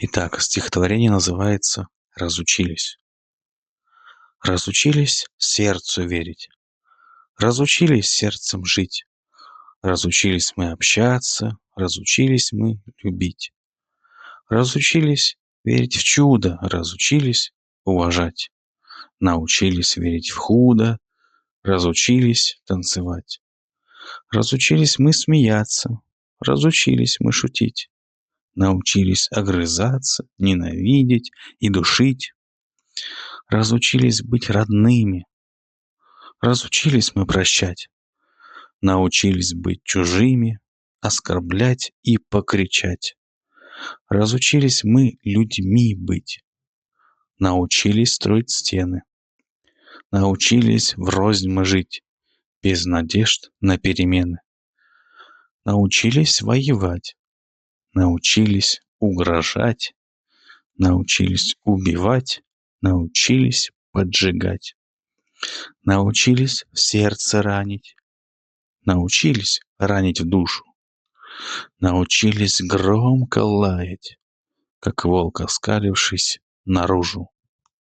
Итак, стихотворение называется «Разучились». Разучились сердцу верить, разучились сердцем жить, разучились мы общаться, разучились мы любить, разучились верить в чудо, разучились уважать, научились верить в худо, разучились танцевать, разучились мы смеяться, разучились мы шутить, научились огрызаться, ненавидеть и душить. Разучились быть родными, разучились мы прощать, научились быть чужими, оскорблять и покричать. Разучились мы людьми быть, научились строить стены, научились врознь мы жить, без надежд на перемены. Научились воевать, научились угрожать, научились убивать, научились поджигать. Научились в сердце ранить, научились ранить в душу, научились громко лаять, как волк, оскалившись наружу.